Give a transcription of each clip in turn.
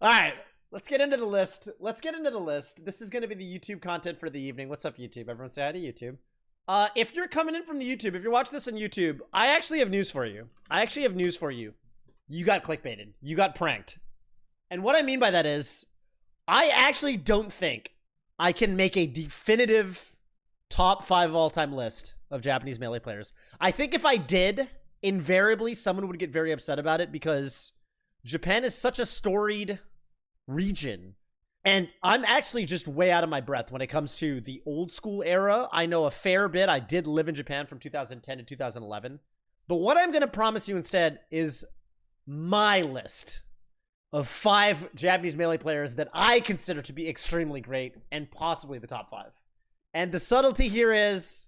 All right, let's get into the list. This is going to be the YouTube content for the evening. What's up, YouTube? Everyone say hi to YouTube. If you're coming in from the YouTube, if you're watching this on YouTube, I actually have news for you. You got clickbaited. You got pranked. And what I mean by that is, I actually don't think I can make a definitive top 5 of all-time list of Japanese Melee players. I think if I did, invariably someone would get very upset about it because Japan is such a storied region. And I'm actually just way out of my breath when it comes to the old school era. I know a fair bit. I did live in Japan from 2010 to 2011. But what I'm going to promise you instead is my list of 5 Japanese Melee players that I consider to be extremely great and possibly the top 5. And the subtlety here is,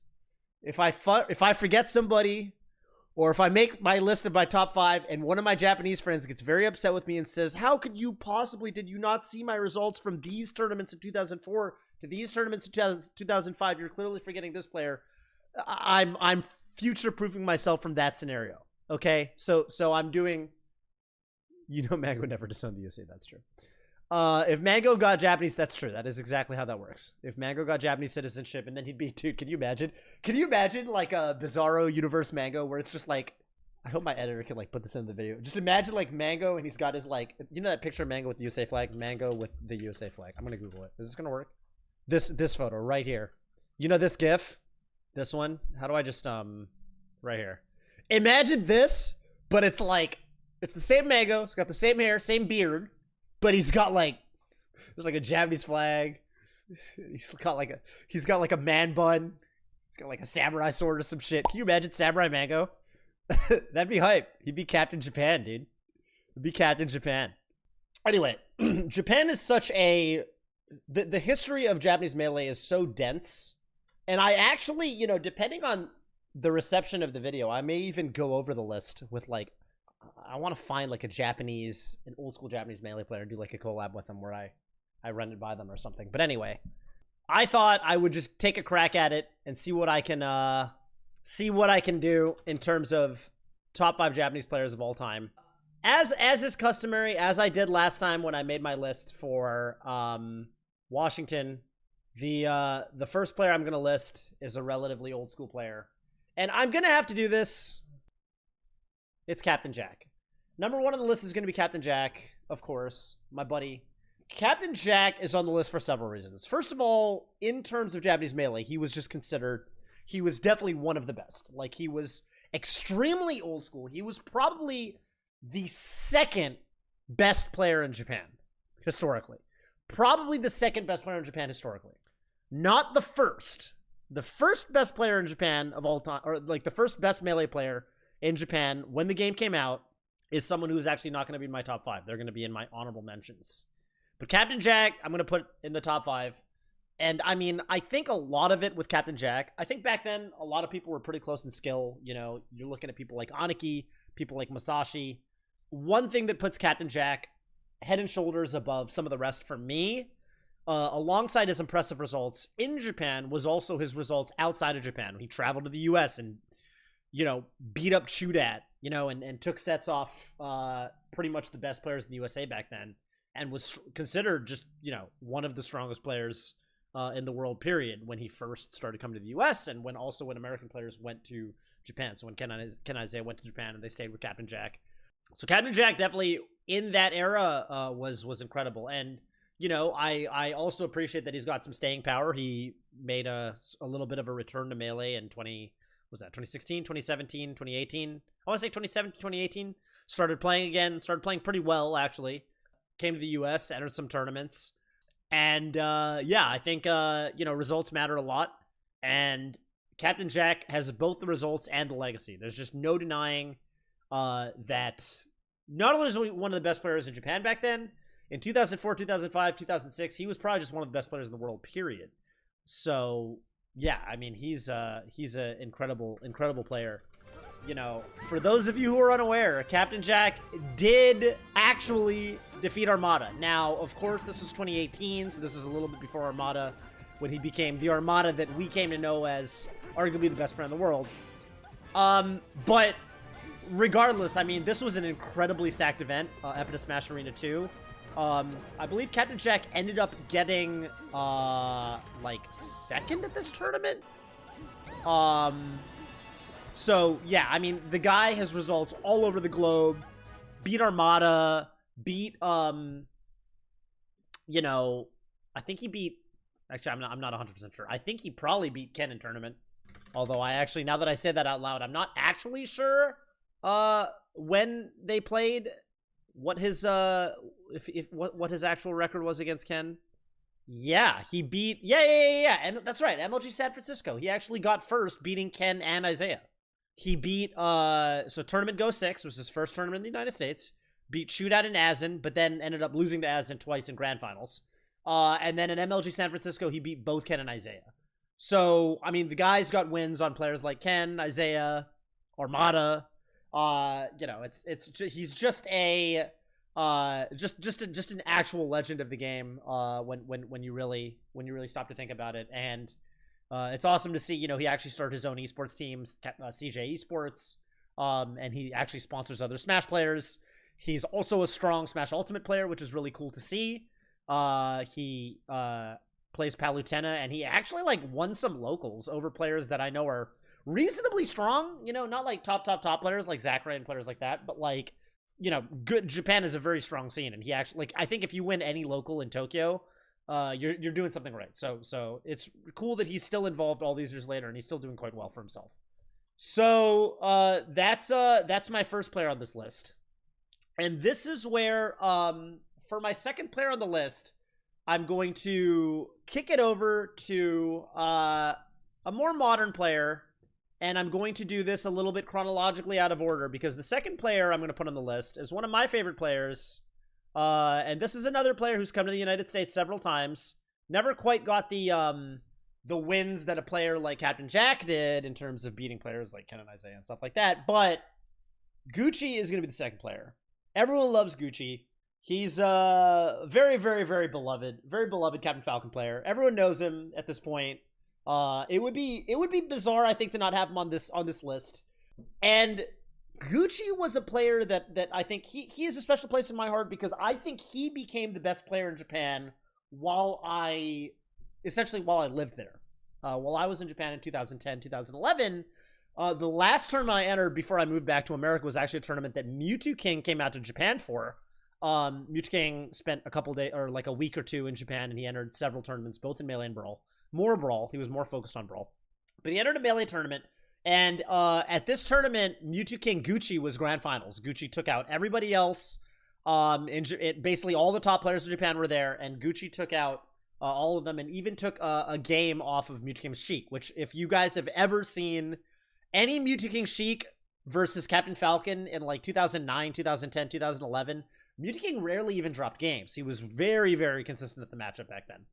if I forget somebody, or if I make my list of my top 5 and one of my Japanese friends gets very upset with me and says, how could you possibly, did you not see my results from these tournaments in 2004 to these tournaments in 2005? You're clearly forgetting this player. I'm future-proofing myself from that scenario. Okay? So I'm doing, Mango never disowned the USA. That's true. If Mango got Japanese, that's true. That is exactly how that works. If Mango got Japanese citizenship, and then he'd be, dude, can you imagine? Can you imagine like a Bizarro Universe Mango where it's just like, I hope my editor can like put this in the video. Just imagine like Mango and he's got his like, that picture of Mango with the USA flag? Mango with the USA flag. I'm gonna Google it. Is this gonna work? This photo right here. This GIF? This one? How do I just, right here. Imagine this, but it's like, it's the same Mango. It's got the same hair, same beard. But he's got like, there's like a Japanese flag. He's got like a man bun. He's got like a samurai sword or some shit. Can you imagine Samurai Mango? That'd be hype. He'd be Captain Japan, dude. He'd be Captain Japan. Anyway, Japan is such a, the history of Japanese Melee is so dense. And I actually, depending on the reception of the video, I may even go over the list with like, I want to find like an old school Japanese Melee player and do like a collab with them where I run it by them or something. But anyway, I thought I would just take a crack at it and see what I can do in terms of top 5 Japanese players of all time. As is customary, as I did last time when I made my list for Washington, the first player I'm going to list is a relatively old school player. And I'm going to have to do this. It's Captain Jack. Number 1 on the list is going to be Captain Jack, of course, my buddy. Captain Jack is on the list for several reasons. First of all, in terms of Japanese Melee, he was definitely one of the best. Like, he was extremely old school. He was probably the second best player in Japan, historically. Probably the second best player in Japan, historically. Not the first. The first best player in Japan of all time, or like the first best Melee player in Japan when the game came out, is someone who's actually not going to be in my top 5. They're going to be in my honorable mentions. But Captain Jack, I'm going to put in the top 5. And I mean, I think a lot of it with Captain Jack, I think back then, a lot of people were pretty close in skill. You're looking at people like Aniki, people like Masashi. One thing that puts Captain Jack head and shoulders above some of the rest for me, alongside his impressive results in Japan, was also his results outside of Japan. He traveled to the US and beat up Chudat, and took sets off pretty much the best players in the USA back then, and was considered just, one of the strongest players in the world, period, when he first started coming to the US, and when American players went to Japan. So when Ken Isaiah went to Japan and they stayed with Captain Jack. So Captain Jack definitely in that era was incredible. And, I also appreciate that he's got some staying power. He made a little bit of a return to Melee in 2016, 2017, 2018. I want to say 2017, 2018. Started playing again. Started playing pretty well, actually. Came to the US, entered some tournaments. And, yeah, I think, results matter a lot. And Captain Jack has both the results and the legacy. There's just no denying that not only is he one of the best players in Japan back then, in 2004, 2005, 2006, he was probably just one of the best players in the world, period. So, yeah, I mean, he's an incredible player. For those of you who are unaware, Captain Jack did actually defeat Armada. Now, of course, this was 2018, so this is a little bit before Armada, when he became the Armada that we came to know as arguably the best player in the world. But regardless, I mean, this was an incredibly stacked event, Epic Smash Arena 2. I believe Captain Jack ended up getting, like, second at this tournament. So, yeah, I mean, the guy has results all over the globe. Beat Armada, beat, you know, I think he beat, actually, I'm not 100% sure. I think he probably beat Ken in tournament. Although I actually, now that I say that out loud, I'm not actually sure, when they played, what his, what his actual record was against Ken. Yeah, he beat, yeah, and that's right, MLG San Francisco. He actually got first, beating Ken and Isaiah. He beat, so Tournament Go 6 was his first tournament in the United States. Beat Shootout and Azen, but then ended up losing to Azen twice in Grand Finals. And then in MLG San Francisco, he beat both Ken and Isaiah. So, I mean, the guy's got wins on players like Ken, Isaiah, Armada. You know, he's just a, just an actual legend of the game. When you really stop to think about it. And it's awesome to see, you know, he actually started his own esports teams, CJ Esports, and he actually sponsors other Smash players. He's also a strong Smash Ultimate player, which is really cool to see. He plays Palutena, and he actually, like, won some locals over players that I know are reasonably strong, you know, not like top players like Zachary and players like that, but, like, you know, good. Japan is a very strong scene, and he actually, like, I think if you win any local in Tokyo, you're doing something right. So it's cool that he's still involved all these years later, and he's still doing quite well for himself. So that's my first player on this list. And this is where, for my second player on the list, I'm going to kick it over to a more modern player, and I'm going to do this a little bit chronologically out of order, because the second player I'm going to put on the list is one of my favorite players, and this is another player who's come to the United States several times. Never quite got the wins that a player like Captain Jack did in terms of beating players like Ken and Isaiah and stuff like that, but Gucci is going to be the second player. Everyone loves Gucci. He's very, very, very beloved Captain Falcon player. Everyone knows him at this point. It would be bizarre, I think, to not have him on this list. And Gucci was a player that I think he has a special place in my heart, because I think he became the best player in Japan while I lived there. While I was in Japan in 2010, 2011. The last tournament I entered before I moved back to America was actually a tournament that Mewtwo King came out to Japan for. Mewtwo King spent a couple days, or like a week or two in Japan, and he entered several tournaments, both in Melee and Brawl. More Brawl. He was more focused on Brawl. But he entered a Melee tournament, and at this tournament, Mewtwo King Gucci was Grand Finals. Gucci took out everybody else. Basically, all the top players in Japan were there, and Gucci took out all of them, and even took a game off of Mewtwo King's Sheik, which, if you guys have ever seen any Mewtwo King Sheik versus Captain Falcon in like 2009, 2010, 2011, Mewtwo King rarely even dropped games. He was very, very consistent at the matchup back then.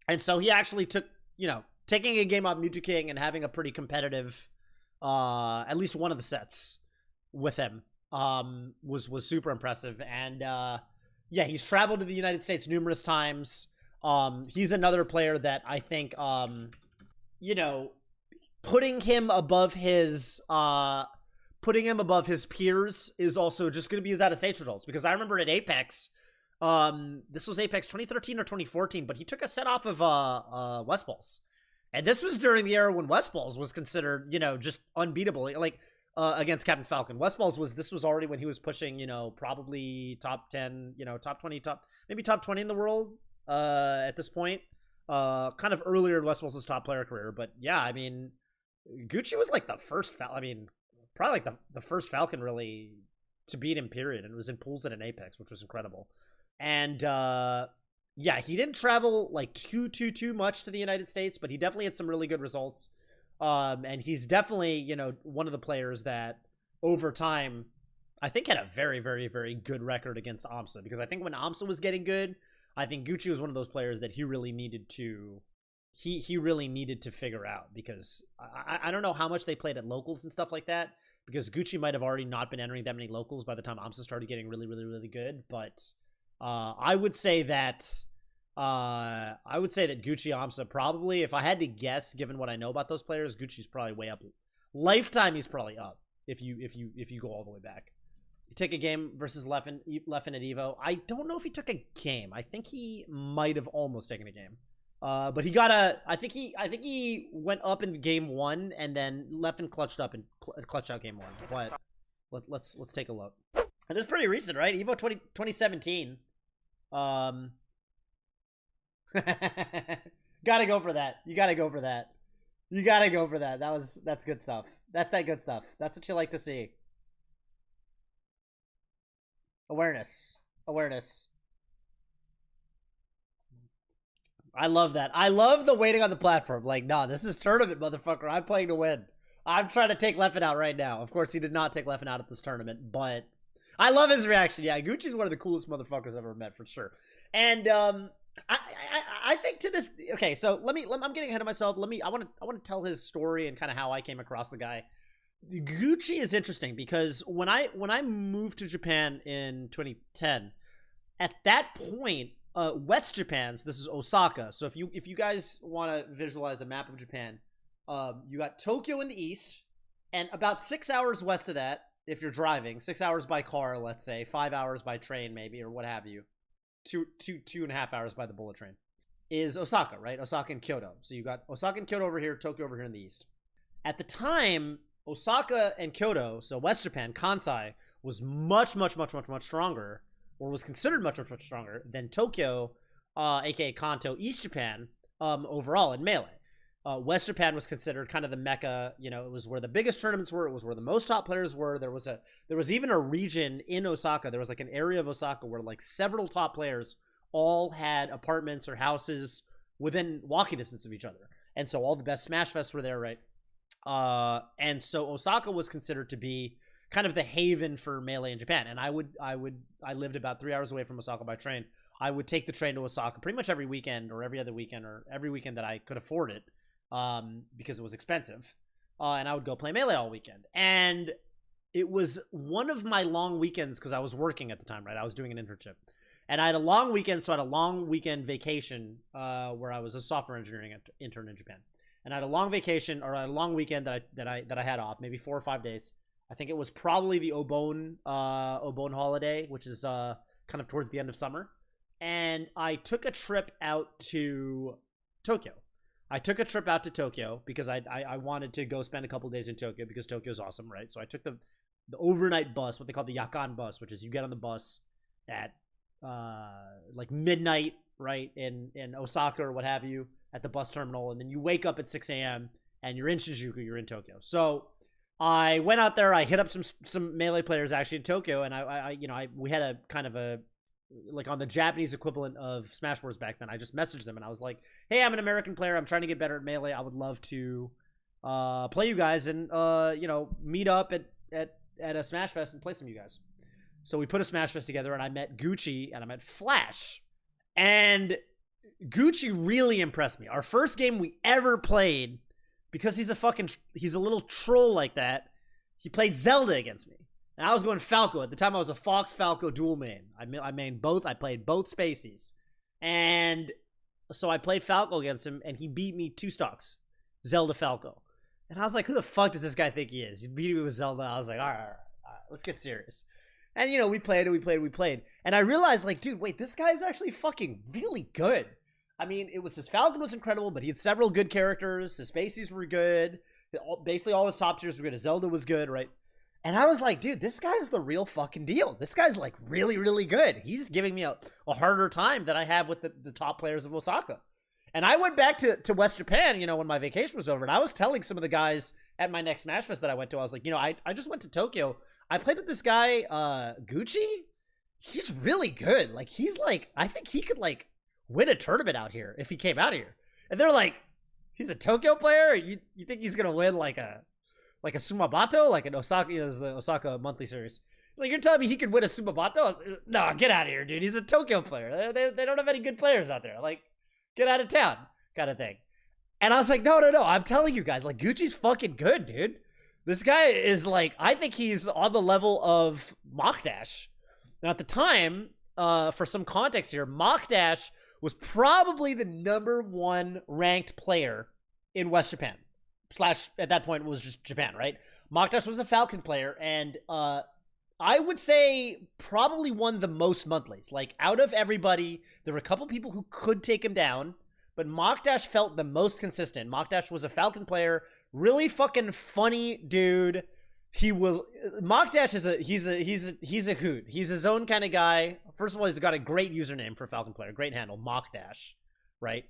And so he actually took, you know, taking a game off Mewtwo King and having a pretty competitive, at least one of the sets with him, was super impressive. And yeah, he's traveled to the United States numerous times. He's another player that I think, you know, putting him above his peers is also just going to be his out-of-state results. Because I remember at Apex, this was Apex 2013 or 2014, but he took a set off of West Balls. And this was during the era when West Balls was considered, you know, just unbeatable, like, against Captain Falcon. West Balls this was already when he was pushing, you know, probably top 10, you know, top 20, maybe top 20 in the world, at this point. Kind of earlier in West Balls' top player career. But yeah, I mean, Gucci was like the first, probably like the first Falcon really to beat him, period. And it was in pools at an Apex, which was incredible. And yeah, he didn't travel like too much to the United States, but he definitely had some really good results. And he's definitely, you know, one of the players that over time, I think, had a very, very, very good record against AMSA. Because I think when AMSA was getting good, I think Gucci was one of those players that he really needed to he really needed to figure out, because I don't know how much they played at locals and stuff like that, because Gucci might have already not been entering that many locals by the time AMSA started getting really, really, really good. But I would say that Gucci AMSA probably, if I had to guess, given what I know about those players, Gucci's probably way up. Lifetime, he's probably up if you go all the way back. take a game versus Leffen at Evo. I don't know if he took a game. I think he might have almost taken a game. But he got I think he went up in game 1 and then Leffen clutched up and clutched out game 1. But let's take a look. And this is pretty recent, right? Evo 2017. Gotta go for that. You gotta go for that. You gotta go for that. That's good stuff. That's that good stuff. That's what you like to see. Awareness. I love that. I love the waiting on the platform. Like, nah, this is tournament, motherfucker. I'm playing to win. I'm trying to take Leffen out right now. Of course, he did not take Leffen out at this tournament, but I love his reaction. Yeah, Gucci's one of the coolest motherfuckers I've ever met, for sure. And I think to this. Okay, so I'm getting ahead of myself. I want to tell his story and kind of how I came across the guy. Gucci is interesting because when I moved to Japan in 2010, at that point, West Japan, so this is Osaka. So if you guys want to visualize a map of Japan, you got Tokyo in the east, and about 6 hours west of that, if you're driving, 6 hours by car, let's say, 5 hours by train maybe, or what have you, two and a half hours by the bullet train, is Osaka, right? Osaka and Kyoto. So you got Osaka and Kyoto over here, Tokyo over here in the east. At the time, Osaka and Kyoto, so West Japan, Kansai, was much stronger, or was considered much stronger than Tokyo, aka Kanto, East Japan, overall in Melee. West Japan was considered kind of the mecca. You know, it was where the biggest tournaments were. It was where the most top players were. There was even a region in Osaka. There was like an area of Osaka where like several top players all had apartments or houses within walking distance of each other. And so all the best Smash Fests were there, right? And so Osaka was considered to be kind of the haven for Melee in Japan. And I lived about 3 hours away from Osaka by train. I would take the train to Osaka pretty much every weekend or every other weekend or every weekend that I could afford it, because it was expensive. And I would go play Melee all weekend. And it was one of my long weekends because I was working at the time, right? I was doing an internship. And I had a long weekend, so I had a long weekend vacation where I was a software engineering intern in Japan. And I had a long vacation, or a long weekend that I had off, maybe 4 or 5 days. I think it was probably the Obon holiday, which is kind of towards the end of summer. And I took a trip out to Tokyo. Because I wanted to go spend a couple days in Tokyo because Tokyo's awesome, right? So I took the overnight bus, what they call the Yakan bus, which is you get on the bus at like midnight, right, in Osaka or what have you, at the bus terminal, and then you wake up at 6 a.m. and you're in Shinjuku, you're in Tokyo. So I went out there, I hit up some Melee players actually in Tokyo, and we had a kind of a, like on the Japanese equivalent of Smash Bros back then. I just messaged them and I was like, hey, I'm an American player, I'm trying to get better at Melee, I would love to play you guys and meet up at a Smash Fest and play some of you guys. So we put a Smash Fest together, and I met Gucci and I met Flash, and Gucci really impressed me. Our first game we ever played, because he's a little troll like that, he played Zelda against me. And I was going Falco. At the time, I was a Fox Falco dual main. I mained both. I played both Spaceys. And so I played Falco against him, and he beat me 2 stocks. Zelda Falco. And I was like, who the fuck does this guy think he is? He beat me with Zelda. I was like, all right, let's get serious. And, we played. And I realized, like, dude, wait, this guy's actually fucking really good. I mean, his Falcon was incredible, but he had several good characters. His Spaceys were good. Basically, all his top tiers were good. His Zelda was good, right? And I was like, dude, this guy's the real fucking deal. This guy's, like, really, really good. He's giving me a harder time than I have with the top players of Osaka. And I went back to West Japan, when my vacation was over, and I was telling some of the guys at my next Smash Fest that I went to, I was like, I just went to Tokyo. I played with this guy, Gucci. He's really good. Like, I think he could, like, win a tournament out here if he came out here. And they're like, he's a Tokyo player? You think he's going to win, like a Sumabato? Like an Osaka, the Osaka monthly series. It's like, you're telling me he could win a Sumabato? No, get out of here, dude. He's a Tokyo player. They don't have any good players out there. Like, get out of town kind of thing. And I was like, no. I'm telling you guys, like, Gucci's fucking good, dude. This guy is, like, I think he's on the level of Mockdash. Now, at the time, for some context here, Mockdash was probably the #1 ranked player in West Japan. / at that point, it was just Japan, right? Mockdash was a Falcon player, and I would say probably won the most monthlies. Like, out of everybody, there were a couple people who could take him down, but Mokdash felt the most consistent. Mokdash was a Falcon player, really fucking funny dude. Mokdash is he's a hoot. He's his own kind of guy. First of all, he's got a great username for a Falcon player, great handle, Mokdash, right?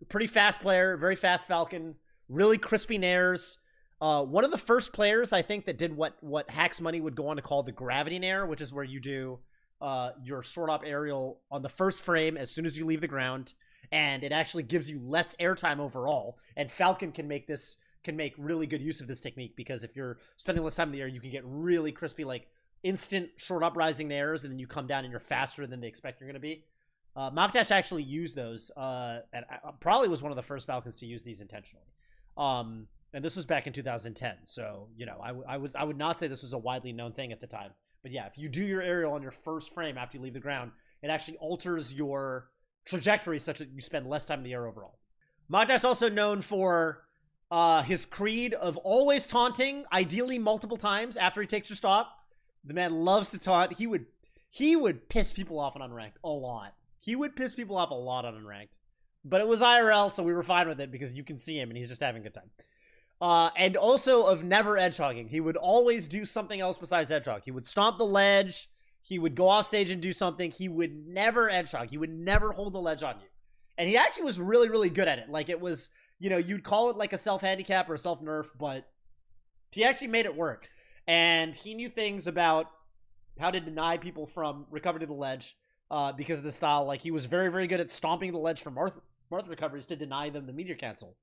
Pretty fast player, very fast Falcon, really crispy nairs. One of the first players, I think, that did what Hacks Money would go on to call the gravity nair, which is where you do your short op aerial on the first frame as soon as you leave the ground, and it actually gives you less airtime overall. And Falcon can make really good use of this technique, because if you're spending less time in the air, you can get really crispy, like instant short up rising nairs, and then you come down and you're faster than they expect you're going to be. Mokdash actually used those, and probably was one of the first Falcons to use these intentionally. And this was back in 2010, so I would not say this was a widely known thing at the time. But yeah, if you do your aerial on your first frame after you leave the ground, it actually alters your trajectory such that you spend less time in the air overall. Mokdash also known for his creed of always taunting, ideally multiple times after he takes your stop. The man loves to taunt. He would piss people off on unranked a lot. He would piss people off a lot on unranked. But it was IRL, so we were fine with it because you can see him and he's just having a good time. And also of never edge hogging. He would always do something else besides edge hog. He would stomp the ledge. He would go off stage and do something. He would never edge hog. He would never hold the ledge on you. And he actually was really, really good at it. Like, it was, you'd call it like a self-handicap or a self-nerf, but he actually made it work. And he knew things about how to deny people from recovery to the ledge because of the style. Like, he was very, very good at stomping the ledge from Marth recoveries to deny them the meteor cancel.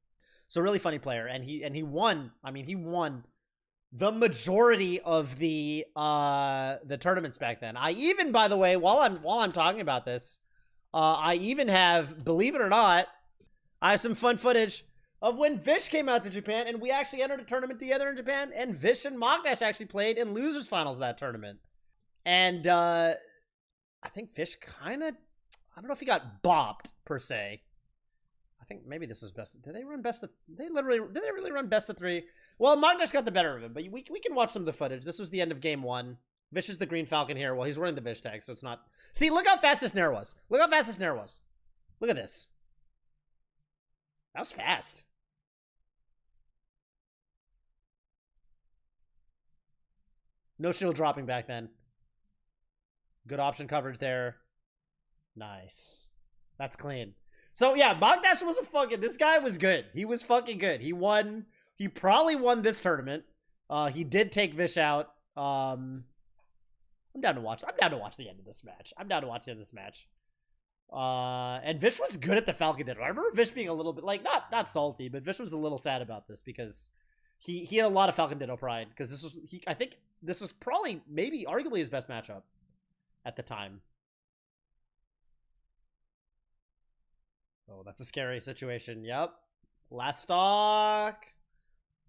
So really funny player, and he won. I mean, he won the majority of the tournaments back then. I even, by the way, while I'm talking about this, I even have, believe it or not, I have some fun footage of when Vish came out to Japan, and we actually entered a tournament together in Japan, and Vish and Mokdash actually played in losers finals of that tournament. And I think Vish kind of, I don't know if he got bopped per se. I think maybe this was best. Did they really run best of 3? Well, Mokdash got the better of him, but we can watch some of the footage. This was the end of game 1. Vish is the green Falcon here. Well, he's wearing the Vish tag, so it's not. See, look how fast this nair was. Look how fast this nair was. Look at this. That was fast. No shield dropping back then. Good option coverage there. Nice. That's clean. So yeah, Mokdash was this guy was good. He was fucking good. He won. He probably won this tournament. He did take Vish out. I'm down to watch the end of this match. And Vish was good at the Falcon Ditto. I remember Vish being a little bit like, not salty, but Vish was a little sad about this because he had a lot of Falcon Ditto pride, because I think this was probably, maybe arguably his best matchup at the time. Oh, that's a scary situation. Yep. Last stock.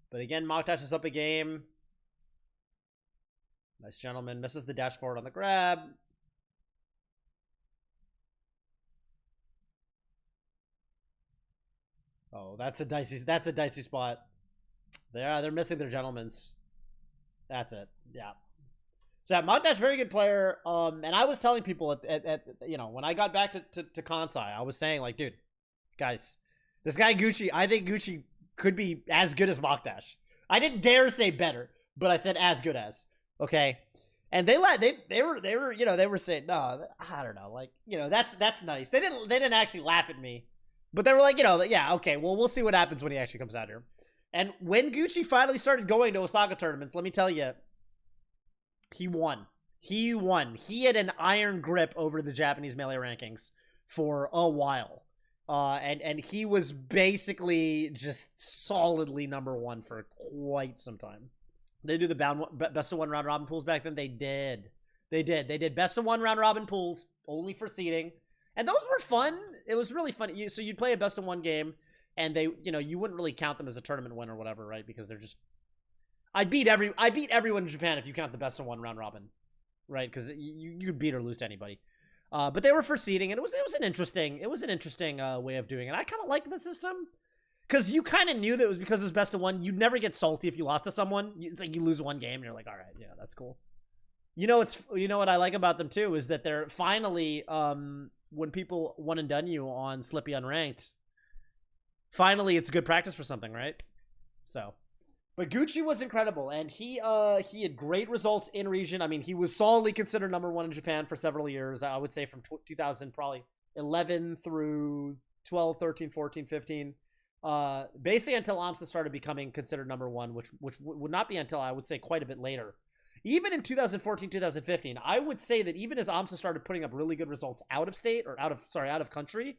But again, Mokdash is up a game. Nice gentleman. Misses the dash forward on the grab. Oh, that's a dicey spot. They're missing their gentlemen's. That's it. Yeah. So yeah, Mokdash, very good player. And I was telling people at when I got back to Kansai, I was saying, like, dude, guys, this guy Gucci, I think Gucci could be as good as Mokdash. I didn't dare say better, but I said as good as. Okay. And they were saying, no, I don't know, like, that's nice. They didn't actually laugh at me, but they were like, yeah, okay, well, we'll see what happens when he actually comes out here. And when Gucci finally started going to Osaka tournaments, let me tell you, he won. He had an iron grip over the Japanese Melee rankings for a while. And he was basically just solidly #1 for quite some time. They do the best of 1 round robin pools back then. They did best of 1 round robin pools only for seeding, and those were fun. It was really fun. So you'd play a best of 1 game, and they, you wouldn't really count them as a tournament win or whatever, right? Because they're just, I beat everyone in Japan if you count the best of 1 round robin, right? Because you could beat or lose to anybody. But they were for seeding, and it was an interesting way of doing it. I kind of liked the system because you kind of knew that it was because it was best of 1. You'd never get salty if you lost to someone. It's like you lose 1 game, and you're like, all right, yeah, that's cool. you know what I like about them too is that they're finally when people one and done you on Slippy Unranked, finally it's good practice for something, right? So, but Gucci was incredible, and he had great results in region. I mean, he was solidly considered number one in Japan for several years. I would say from 2000 probably 11 through 12, 13, 14, 15. Basically until AMSA started becoming considered number one, which would not be until I would say quite a bit later. Even in 2014, 2015, I would say that even as AMSA started putting up really good results out of state or out of country,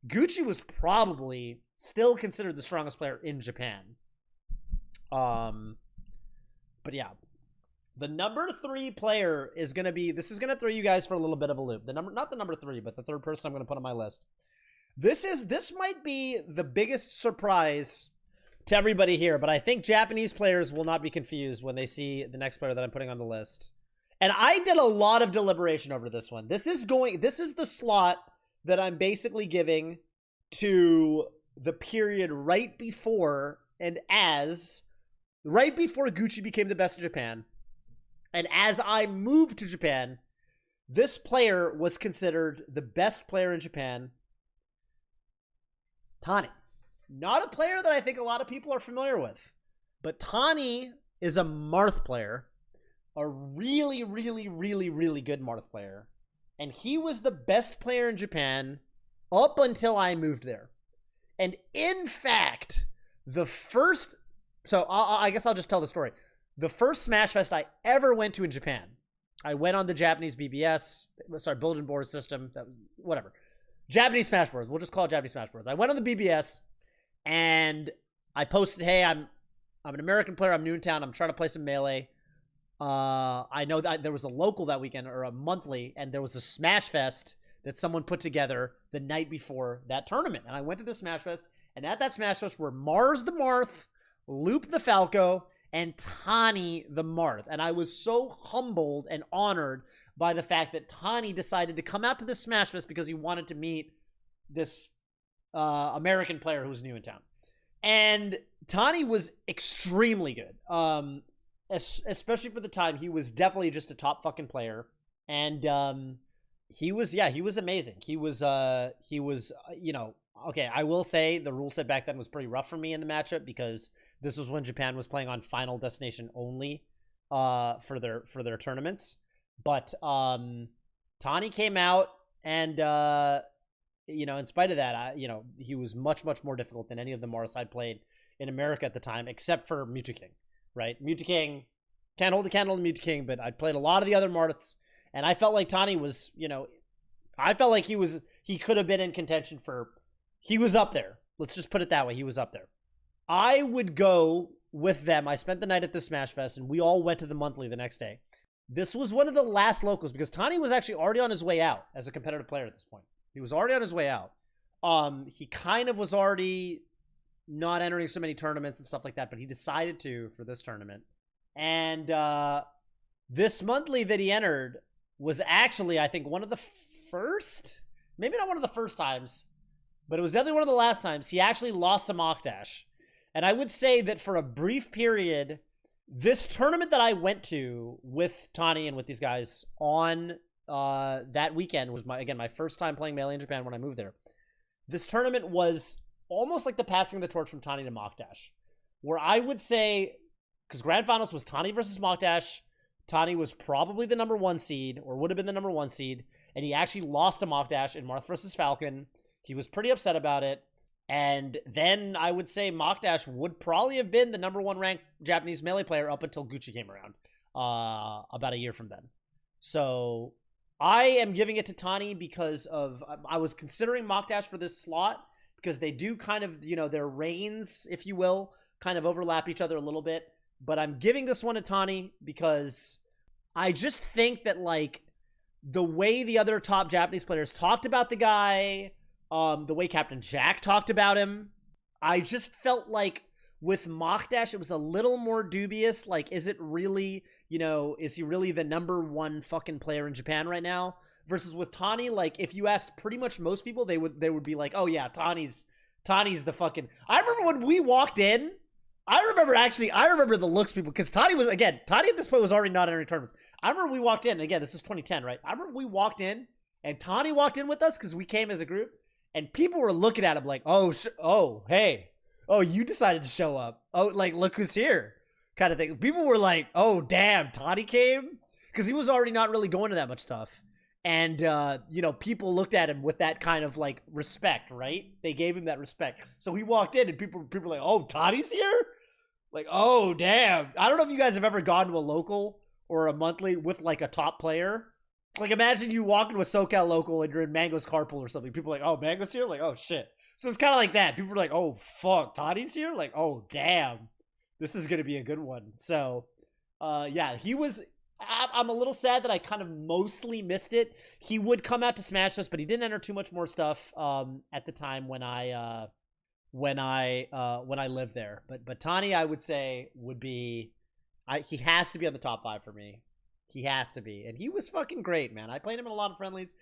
Gucci was probably still considered the strongest player in Japan. But yeah, the number 3 player is going to be, this is going to throw you guys for a little bit of a loop. Not the number 3, but the third person I'm going to put on my list. This might be the biggest surprise to everybody here, but I think Japanese players will not be confused when they see the next player that I'm putting on the list. And I did a lot of deliberation over this one. This is the slot that I'm basically giving to the period right before Gucci became the best in Japan. And as I moved to Japan, this player was considered the best player in Japan. Tani. Not a player that I think a lot of people are familiar with. But Tani is a Marth player. A really, really, really, really good Marth player. And he was the best player in Japan up until I moved there. And in fact, the first... So I guess I'll just tell the story. The first Smash Fest I ever went to in Japan, I went on the Japanese BBS, bulletin board system, whatever. Japanese Smash Boards. We'll just call it Japanese Smash Boards. I went on the BBS, and I posted, hey, I'm an American player. I'm new in town. I'm trying to play some Melee. I know that there was a local that weekend, or a monthly, and there was a Smash Fest that someone put together the night before that tournament. And I went to the Smash Fest, and at that Smash Fest were Mars the Marth, Loop the Falco, and Tani the Marth. And I was so humbled and honored by the fact that Tani decided to come out to this Smash Fest because he wanted to meet this American player who was new in town. And Tani was extremely good. Especially for the time. He was definitely just a top fucking player. And he was amazing. He was, okay, I will say the rule set back then was pretty rough for me in the matchup because this was when Japan was playing on Final Destination only for their tournaments. But Tani came out, and in spite of that, he was much, much more difficult than any of the Marths I'd played in America at the time, except for Mewtwo King, right? Mewtwo King, can't hold the candle to Mewtwo King, but I played a lot of the other Marths, and I felt like Tani was, I felt like he could have been in contention he was up there. Let's just put it that way. He was up there. I would go with them. I spent the night at the Smash Fest, and we all went to the monthly the next day. This was one of the last locals because Tani was actually already on his way out as a competitive player at this point. He was already on his way out. He kind of was already not entering so many tournaments and stuff like that, but he decided to for this tournament. And this monthly that he entered was actually, I think, one of the first, maybe not one of the first times, but it was definitely one of the last times he actually lost to Mockdash. And I would say that for a brief period, this tournament that I went to with Tani and with these guys on that weekend was my first time playing Melee in Japan when I moved there. This tournament was almost like the passing of the torch from Tani to Mockdash, where I would say, because Grand Finals was Tani versus Mockdash, Tani was probably the number 1 seed, or would have been the number 1 seed, and he actually lost to Mockdash in Marth versus Falcon. He was pretty upset about it. And then I would say Mockdash would probably have been the number 1 ranked Japanese Melee player up until Gucci came around about a year from then. So I am giving it to Tani because I was considering Mockdash for this slot because they do kind of, their reigns, if you will, kind of overlap each other a little bit. But I'm giving this one to Tani because I just think that, the way the other top Japanese players talked about the guy, the way Captain Jack talked about him, I just felt like with Mockdash, it was a little more dubious. Is it really, is he really the number 1 fucking player in Japan right now? Versus with Tani, if you asked pretty much most people, they would be like, oh yeah, Tani's the fucking... I remember when we walked in I remember the looks people, because Toddy at this point was already not entering tournaments. I remember we walked in, and again, this was 2010, right? I remember we walked in, and Toddy walked in with us because we came as a group, and people were looking at him like, hey, you decided to show up. Oh, like, look who's here, kind of thing. People were like, oh, damn, Toddy came? Because he was already not really going to that much stuff. And, people looked at him with that kind of, like, respect, right? They gave him that respect. So he walked in, and people were like, oh, Toddy's here? Like, oh, damn. I don't know if you guys have ever gone to a local or a monthly with, like, a top player. Like, imagine you walk into a SoCal local and you're in Mango's carpool or something. People are like, oh, Mango's here? Like, oh, shit. So it's kind of like that. People were like, oh, fuck, Toddy's here? Like, oh, damn. This is going to be a good one. So, he was... I'm a little sad that I kind of mostly missed it. He would come out to Smash Us, but he didn't enter too much more stuff at the time when I lived there. But Tani, I would say, would be he has to be on the top 5 for me. He has to be, and he was fucking great, man. I played him in a lot of friendlies.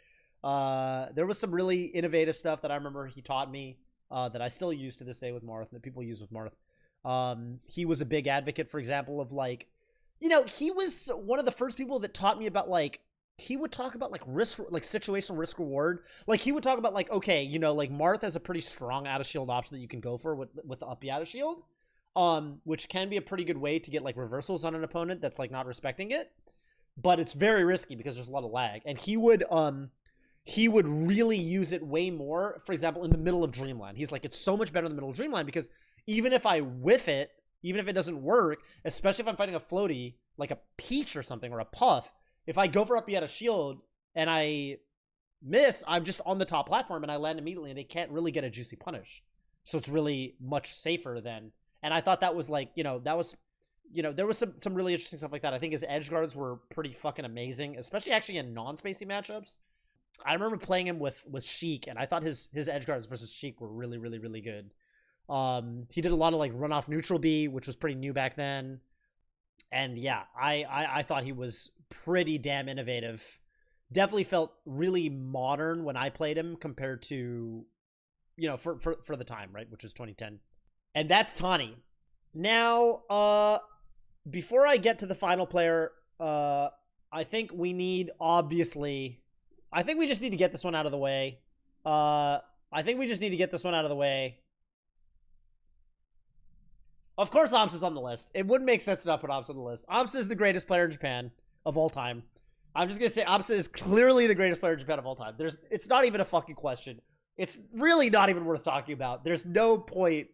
There was some really innovative stuff that I remember he taught me that I still use to this day with Marth, that people use with Marth. He was a big advocate, for example, of like. He was one of the first people that taught me about, like, he would talk about, like, risk, like, situational risk reward. Like, he would talk about, like, okay, like, Marth has a pretty strong out of shield option that you can go for with the uppy out of shield, which can be a pretty good way to get, like, reversals on an opponent that's, like, not respecting it. But it's very risky because there's a lot of lag. And he would really use it way more, for example, in the middle of Dreamland. He's like, it's so much better in the middle of Dreamland because even if I whiff it, even if it doesn't work, especially if I'm fighting a floaty, like a Peach or something, or a Puff, if I go for up yet a shield and I miss, I'm just on the top platform and I land immediately and they can't really get a juicy punish. So it's really much safer than, and I thought that was like, there was some really interesting stuff like that. I think his edge guards were pretty fucking amazing, especially actually in non-spacey matchups. I remember playing him with Sheik, and I thought his edge guards versus Sheik were really, really, really good. He did a lot of like run off neutral B, which was pretty new back then. And yeah, I thought he was pretty damn innovative. Definitely felt really modern when I played him compared to, for the time, right? Which was 2010. And that's Tani. Now, before I get to the final player, I think we just need to get this one out of the way. Of course, Amsa's on the list. It wouldn't make sense to not put Amsa on the list. Amsa is the greatest player in Japan of all time. I'm just going to say Amsa is clearly the greatest player in Japan of all time. It's not even a fucking question. It's really not even worth talking about. There's no point.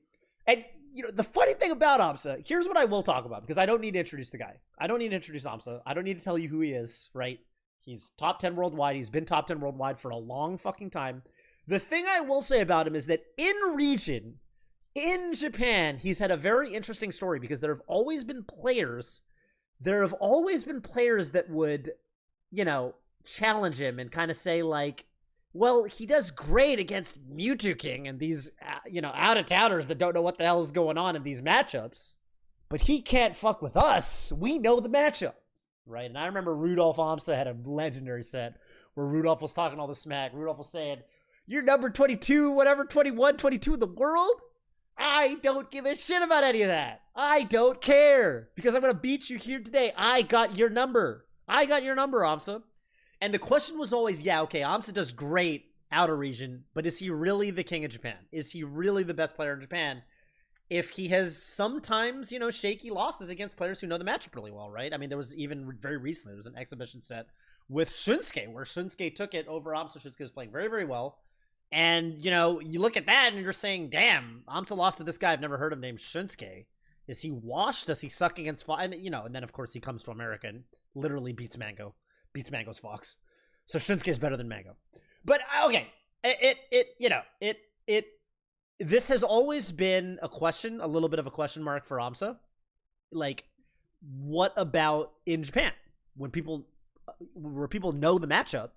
And, the funny thing about Amsa, here's what I will talk about, because I don't need to introduce the guy. I don't need to introduce Amsa. I don't need to tell you who he is, right? He's top 10 worldwide. He's been top 10 worldwide for a long fucking time. The thing I will say about him is that in region, in Japan, he's had a very interesting story, because there have always been players that would, challenge him and kind of say like, well, he does great against Mewtwo King and these, out-of-towners that don't know what the hell is going on in these matchups, but he can't fuck with us. We know the matchup, right? And I remember Rudolph Amsa had a legendary set where Rudolph was talking all the smack. Rudolph was saying, you're number 22, whatever, 21, 22 in the world? I don't give a shit about any of that. I don't care, because I'm going to beat you here today. I got your number, Amsa. And the question was always, yeah, okay, Amsa does great outer region, but is he really the king of Japan? Is he really the best player in Japan? If he has sometimes, shaky losses against players who know the matchup really well, right? I mean, there was even very recently, there was an exhibition set with Shunsuke, where Shunsuke took it over Amsa. Shunsuke was playing very, very well. And, you look at that and you're saying, damn, Amsa lost to this guy I've never heard of named Shunsuke. Is he washed? Does he suck against Fox? And then, of course, he comes to America and literally beats Mango's Fox. So Shunsuke is better than Mango. But, okay, this has always been a little bit of a question mark for Amsa. Like, what about in Japan? Where people know the matchup.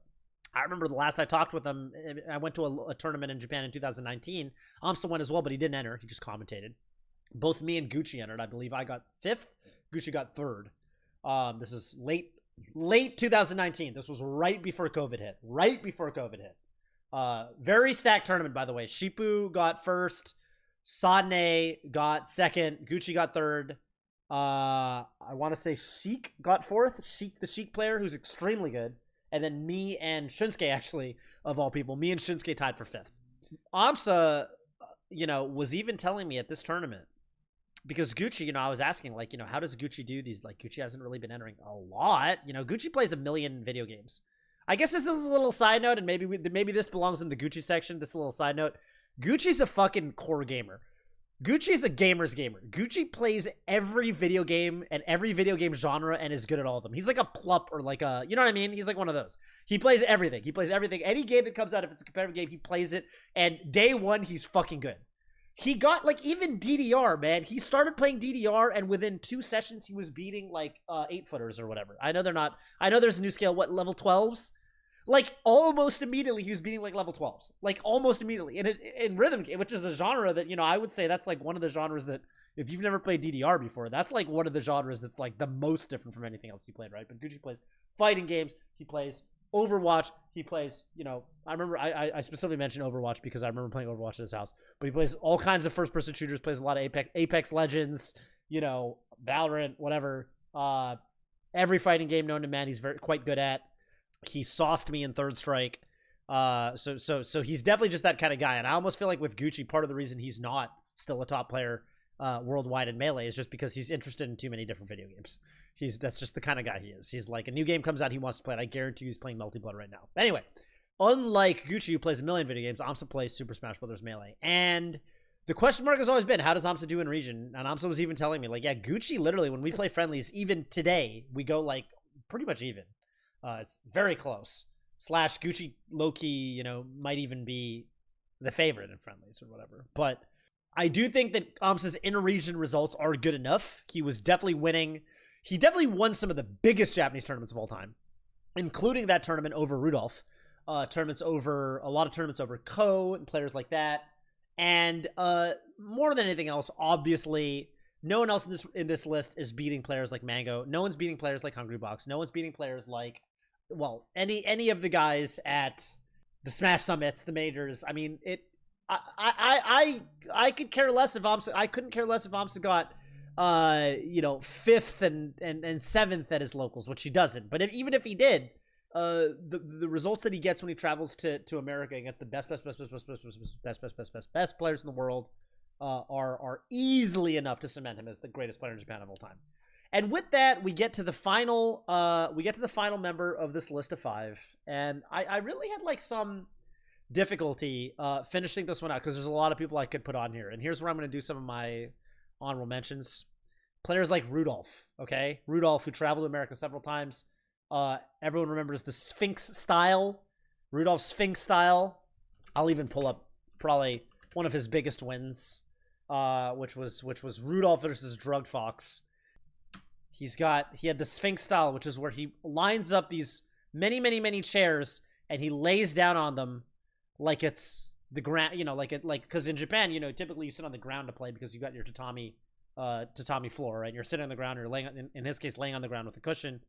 I remember the last I talked with him, I went to a tournament in Japan in 2019. Amsa went as well, but he didn't enter. He just commentated. Both me and Gucci entered. I believe I got 5th. Gucci got 3rd. This is late 2019. This was right before COVID hit. Very stacked tournament, by the way. Shippu got 1st. Sadne got second. Gucci got third. I want to say Sheik got fourth. Sheik, the Sheik player, who's extremely good. And then me and Shinsuke, actually, of all people, me and Shinsuke tied for fifth. Amsa, was even telling me at this tournament, because Gucci, I was asking, like, how does Gucci do these? Like, Gucci hasn't really been entering a lot. Gucci plays 1 million video games. I guess this is a little side note, and maybe this belongs in the Gucci section. This little side note. Gucci's a fucking core gamer. Gucci's a gamer's gamer. Gucci plays every video game and every video game genre and is good at all of them. He's like a plup or like a, you know what I mean? He's like one of those. He plays everything. He plays everything. Any game that comes out, if it's a competitive game, he plays it. And day one, he's fucking good. He got, like, even DDR, man. He started playing DDR, and within 2 sessions, he was beating, like, 8-footers or whatever. I know there's a new scale, level 12s? Like, almost immediately, he was beating, like, level 12s. Like, almost immediately. And in rhythm game, which is a genre that, I would say that's, like, one of the genres that, if you've never played DDR before, that's, like, one of the genres that's, like, the most different from anything else he played, right? But Gucci plays fighting games. He plays Overwatch. He plays, I remember I specifically mentioned Overwatch because I remember playing Overwatch at his house. But he plays all kinds of first-person shooters, plays a lot of Apex Legends, Valorant, whatever. Every fighting game known to man, he's quite good at. He sauced me in Third Strike. So he's definitely just that kind of guy. And I almost feel like with Gucci, part of the reason he's not still a top player worldwide in Melee is just because he's interested in too many different video games. That's just the kind of guy he is. He's like, a new game comes out, he wants to play it. I guarantee he's playing Multi-Blood right now. Anyway, unlike Gucci, who plays 1 million video games, Amsa plays Super Smash Bros. Melee. And the question mark has always been, how does Amsa do in region? And Amsa was even telling me, like, yeah, Gucci, literally, when we play friendlies, even today, we go, like, pretty much even. It's very close. / Gucci, low-key, might even be the favorite in friendlies or whatever. But I do think that Amsa's inter-region results are good enough. He was definitely winning. He definitely won some of the biggest Japanese tournaments of all time, including that tournament over Rudolph. A lot of tournaments over Ko and players like that. And more than anything else, obviously, no one else in this list is beating players like Mango. No one's beating players like Hungrybox. No one's beating players like, any of the guys at the Smash Summits, the majors. I mean, I could care less if Amsa. I couldn't care less if Amsa got 5th and 7th at his locals, which he doesn't. But even if he did, the results that he gets when he travels to America against the best players in the world are easily enough to cement him as the greatest player in Japan of all time. And with that, we get to the final member of this list of 5, and I really had like some difficulty finishing this one out because there's a lot of people I could put on here. And here's where I'm going to do some of my honorable mentions. Players like Rudolph, okay? Rudolph, who traveled to America several times. Everyone remembers the Sphinx style. Rudolph's Sphinx style. I'll even pull up probably one of his biggest wins, which was Rudolph versus Drugged Fox. He had the Sphinx style, which is where he lines up these many chairs and he lays down on them like it's the ground, because in Japan, typically you sit on the ground to play because you got your tatami floor, right? You're sitting on the ground, or laying, in his case, laying on the ground with a cushion.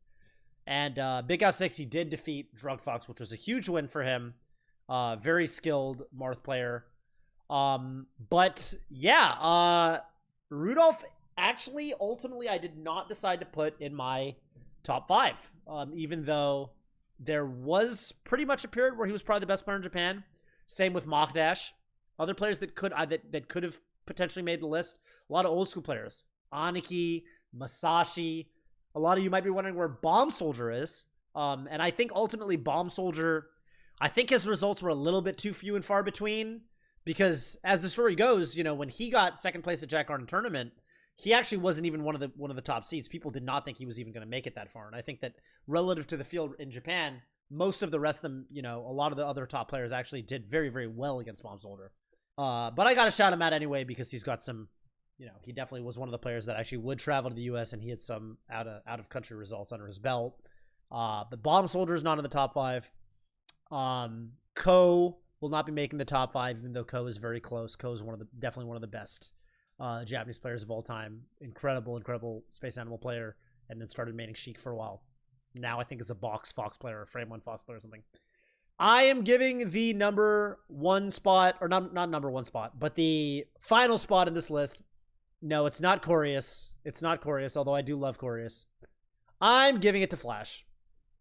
And Big Out 6, he did defeat Drugged Fox, which was a huge win for him. Very skilled Marth player. But yeah, Rudolph, actually, ultimately, I did not decide to put in my top 5, even though there was pretty much a period where he was probably the best player in Japan. Same with Mockdash. Other players that could have potentially made the list. A lot of old school players. Aniki, Masashi. A lot of you might be wondering where Bomb Soldier is. And I think ultimately Bomb Soldier, I think his results were a little bit too few and far between. Because as the story goes, when he got second place at Jack Garden Tournament, he actually wasn't even one of the top seeds. People did not think he was even going to make it that far. And I think that relative to the field in Japan, most of the rest of them, a lot of the other top players actually did very, very well against Bomb Soldier. But I got to shout him out anyway because he's got some, he definitely was one of the players that actually would travel to the U.S. and he had some out of country results under his belt. But Bomb Soldier is not in the top 5. Ko will not be making the top 5, even though Ko is very close. Ko is definitely one of the best Japanese players of all time. Incredible Space Animal player, and then started maining Sheik for a while. Now I think is a Fox player, or Frame 1 Fox player or something. I am giving the number one spot, or not number one spot, but the final spot in this list. No, it's not Corius. It's not Corius, although I do love Corius. I'm giving it to Flash.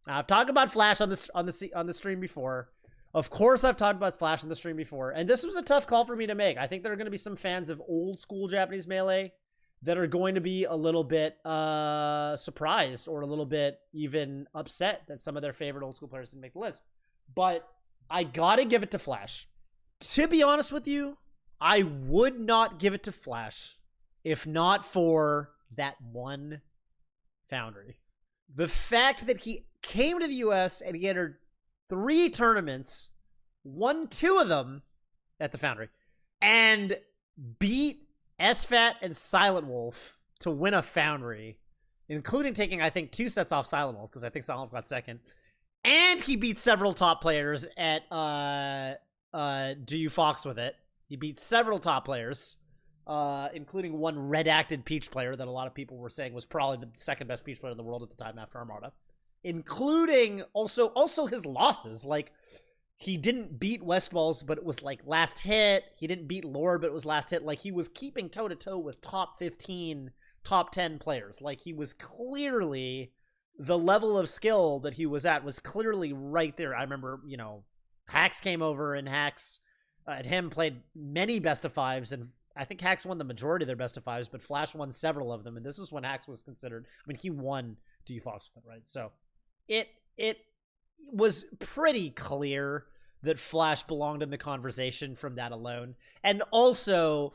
Now, I've talked about Flash on the stream before. Of course, I've talked about Flash on the stream before, and this was a tough call for me to make. I think there are going to be some fans of old school Japanese Melee that are going to be a little bit surprised or a little bit even upset that some of their favorite old school players didn't make the list. But I gotta give it to Flash. To be honest with you, I would not give it to Flash if not for that one Foundry. The fact that he came to the US and he entered 3 tournaments, won 2 of them at the Foundry, and beat SFAT and Silent Wolf to win a Foundry, including taking, I think, 2 sets off Silent Wolf, because I think Silent Wolf got second. And he beat several top players at Do You Fox with it. He beat several top players, including one redacted Peach player that a lot of people were saying was probably the second best Peach player in the world at the time after Armada. Including also his losses. Like, he didn't beat Westballs, but it was like last hit. He didn't beat Lord, but it was last hit. Like, he was keeping toe-to-toe with top 15, top 10 players. Like, he was clearly... the level of skill that he was at was clearly right there. I remember, Hax came over, and Hax and him played many best of fives, and I think Hax won the majority of their best of fives, but Flash won several of them, and this was when Hax was considered... I mean, he won Do You Fox with it, right? So it was pretty clear that Flash belonged in the conversation from that alone. And also,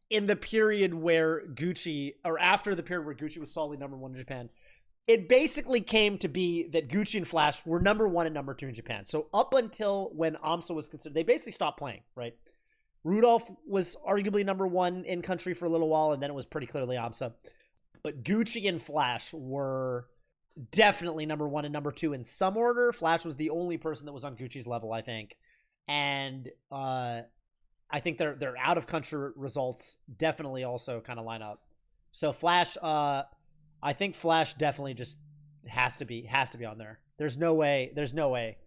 in the period where Gucci, or after the period where Gucci was solidly number 1 in Japan, it basically came to be that Gucci and Flash were number 1 and number 2 in Japan. So up until when AMSA was considered, they basically stopped playing, right? Rudolph was arguably number 1 in country for a little while, and then it was pretty clearly AMSA. But Gucci and Flash were definitely number 1 and number 2 in some order. Flash was the only person that was on Gucci's level, I think. And I think their out of country results definitely also kind of line up. So Flash, I think Flash definitely just has to be on there. There's no way.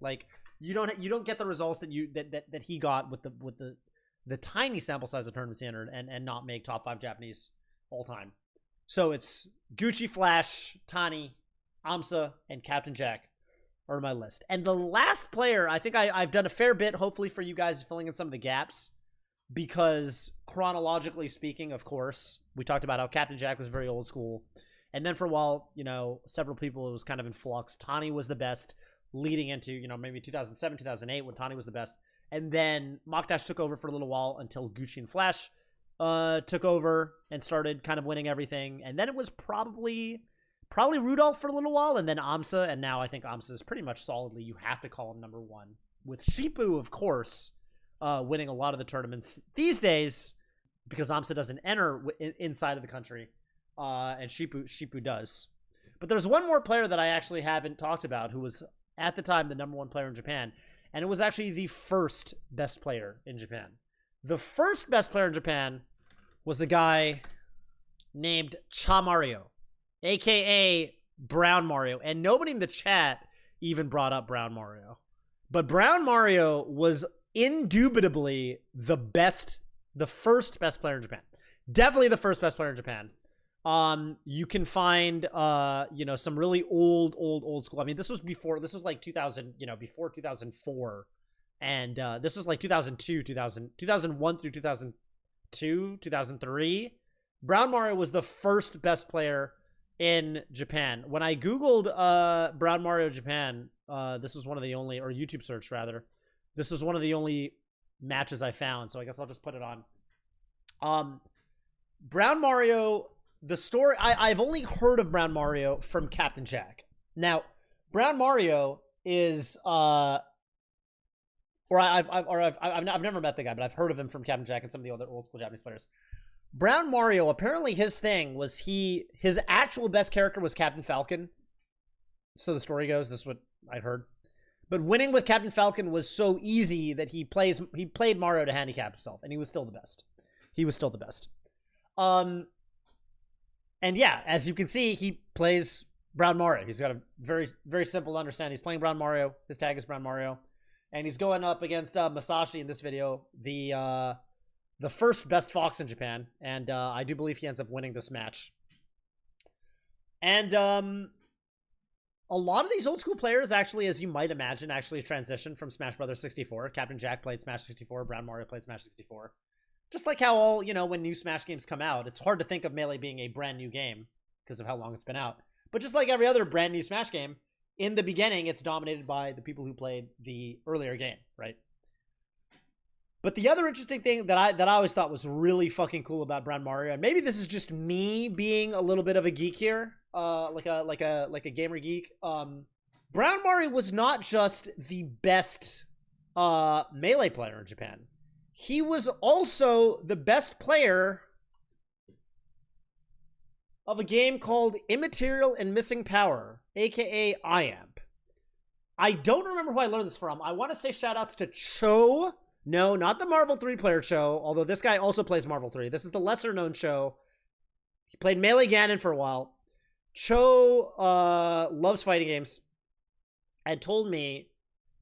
Like, you don't get the results that he got with the tiny sample size of tournaments he entered and not make top 5 Japanese all time. So it's Gucci, Flash, Tani, AMSA, and Captain Jack are on my list. And the last player, I think I've done a fair bit, hopefully for you guys, filling in some of the gaps, because chronologically speaking, of course, we talked about how Captain Jack was very old school. And then for a while, several people, it was kind of in flux. Tani was the best leading into, maybe 2007, 2008, when Tani was the best. And then Mokdash took over for a little while until Gucci and Flash took over and started kind of winning everything. And then it was probably Rudolph for a little while, and then AMSA. And now I think AMSA is pretty much solidly, you have to call him number 1. With Shipu, of course, winning a lot of the tournaments these days, because AMSA doesn't enter inside of the country. And Shipu does. But there's one more player that I actually haven't talked about who was at the time the number 1 player in Japan, and it was actually the first best player in Japan. The first best player in Japan was a guy named Cha Mario, aka Brown Mario, and nobody in the chat even brought up Brown Mario. But Brown Mario was indubitably the first best player in Japan. Definitely the first best player in Japan. You can find, some really old school. I mean, this was like 2000, before 2004. And, this was like 2002, 2001 through 2002, 2003. Brown Mario was the first best player in Japan. When I Googled, Brown Mario Japan, this was one of the only, or YouTube search rather, this is one of the only matches I found. So I guess I'll just put it on. Brown Mario, the story, I've only heard of Brown Mario from Captain Jack. Now, Brown Mario is, I've never met the guy, but I've heard of him from Captain Jack and some of the other old school Japanese players. Brown Mario, apparently his thing was his actual best character was Captain Falcon. So the story goes, this is what I heard. But winning with Captain Falcon was so easy that he played Mario to handicap himself, and he was still the best. And yeah, as you can see, he plays Brown Mario. He's got a very, very simple to understand. He's playing Brown Mario. His tag is Brown Mario. and he's going up against Masashi in this video, the first best Fox in Japan, and I do believe he ends up winning this match. And a lot of these old school players actually, as you might imagine, actually transitioned from Smash Brothers 64. Captain Jack played Smash 64, Brown Mario played Smash 64. Just like how all, when new Smash games come out, it's hard to think of Melee being a brand new game because of how long it's been out. But just like every other brand new Smash game, in the beginning, it's dominated by the people who played the earlier game, right? But the other interesting thing that I always thought was really fucking cool about Brown Mario, and maybe this is just me being a little bit of a geek here, like a gamer geek. Brown Mario was not just the best Melee player in Japan. He was also the best player of a game called Immaterial and Missing Power, aka IAMP. I don't remember who I learned this from. I want to say shoutouts to Cho. No, not the Marvel 3 player Cho, although this guy also plays Marvel 3. This is the lesser known Cho. He played Melee Ganon for a while. Cho loves fighting games and told me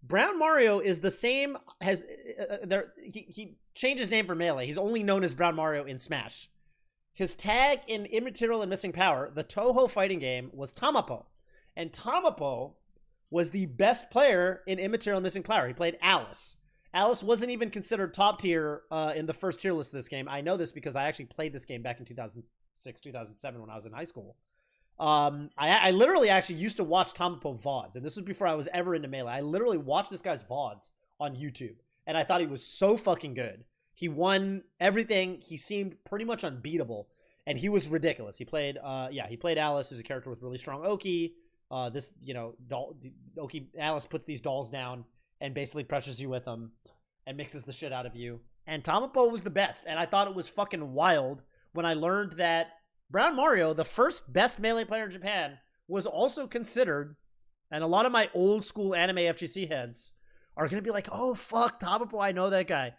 Brown Mario is the same, he changed his name for Melee. He's only known as Brown Mario in Smash. His tag in Immaterial and Missing Power, the Toho fighting game, was Tamapo. And Tamapo was the best player in Immaterial and Missing Power. He played Alice. Alice wasn't even considered top tier in the first tier list of this game. I know this because I actually played this game back in 2006, 2007 when I was in high school. I literally actually used to watch Tamapo VODs, and this was before I was ever into Melee. I literally watched this guy's VODs on YouTube, and I thought he was so fucking good. He won everything. He seemed pretty much unbeatable, and he was ridiculous. He played, he played Alice, who's a character with really strong Oki. Oki, Alice puts these dolls down and basically pressures you with them and mixes the shit out of you. And Tamapo was the best, and I thought it was fucking wild when I learned that Brown Mario, the first best Melee player in Japan, was also considered, and a lot of my old school anime FGC heads are going to be like, oh, fuck, Tamapo, I know that guy.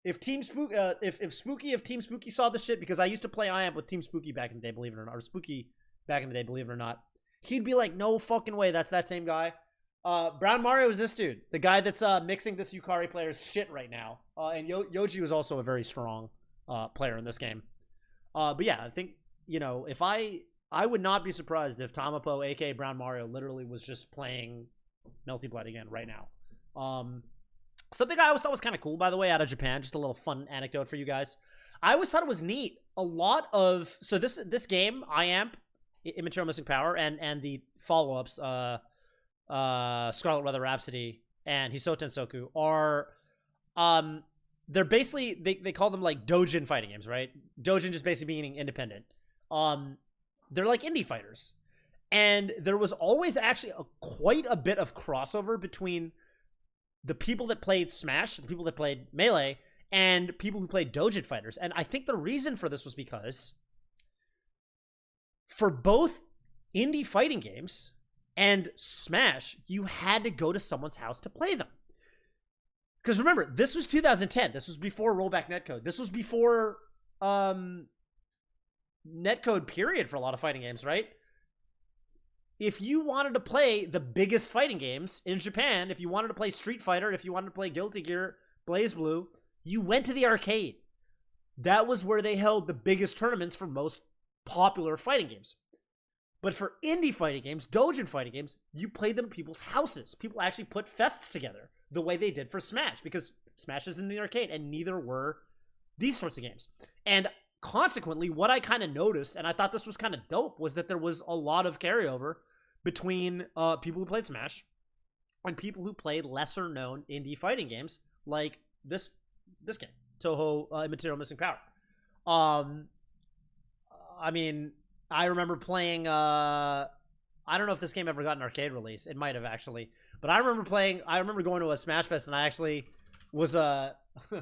If Team Spooky, if Team Spooky saw this shit, because I used to play IAMP with Team Spooky back in the day, believe it or not, or Spooky back in the day, believe it or not, he'd be like, no fucking way, that's that same guy. Brown Mario is this dude, the guy that's mixing this Yukari player's shit right now. And Yoji was also a very strong player in this game. But yeah, I think, if I would not be surprised if Tamapo, aka Brown Mario, literally was just playing Melty Blood again right now. Something I always thought was kind of cool, by the way, out of Japan, just a little fun anecdote for you guys. I always thought it was neat. A lot of, so this game, IAMP, Immaterial Missing Power, and the follow-ups, Scarlet Weather Rhapsody and Hisoten Soku are, they're basically, they call them like doujin fighting games, right? Doujin just basically meaning independent. They're like indie fighters. And there was always actually quite a bit of crossover between the people that played Smash, the people that played Melee, and people who played doujin fighters. And I think the reason for this was because for both indie fighting games and Smash, you had to go to someone's house to play them. Because remember, this was 2010. This was before rollback netcode. This was before netcode period for a lot of fighting games, right? If you wanted to play the biggest fighting games in Japan, if you wanted to play Street Fighter, if you wanted to play Guilty Gear, BlazBlue, you went to the arcade. That was where they held the biggest tournaments for most popular fighting games. But for indie fighting games, doujin fighting games, you played them at people's houses. People actually put fests together the way they did for Smash, because Smash is in the arcade, and neither were these sorts of games. And consequently, what I kind of noticed, and I thought this was kind of dope, was that there was a lot of carryover between people who played Smash and people who played lesser-known indie fighting games like this game, Toho Immaterial Missing Power. I mean, I remember playing, I don't know if this game ever got an arcade release. It might have, actually. But I remember going to a Smash Fest, and I actually was, we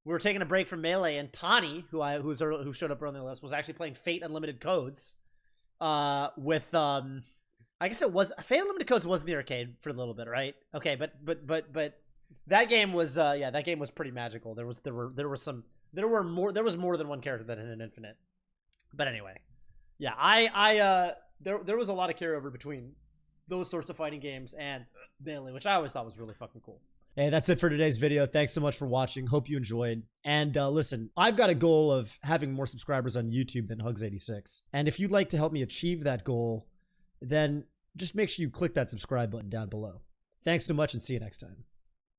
were taking a break from Melee, and Tani, who showed up early on the list, was actually playing Fate Unlimited Codes, with, I guess it was, Fate Unlimited Codes was in the arcade for a little bit, right? Okay, but that game was, that game was pretty magical. There was more than one character that had an infinite. But anyway. Yeah, there was a lot of carryover between those sorts of fighting games and Melee, which I always thought was really fucking cool. Hey, that's it for today's video. Thanks so much for watching. Hope you enjoyed. And listen, I've got a goal of having more subscribers on YouTube than Hugs86. And if you'd like to help me achieve that goal, then just make sure you click that subscribe button down below. Thanks so much and see you next time.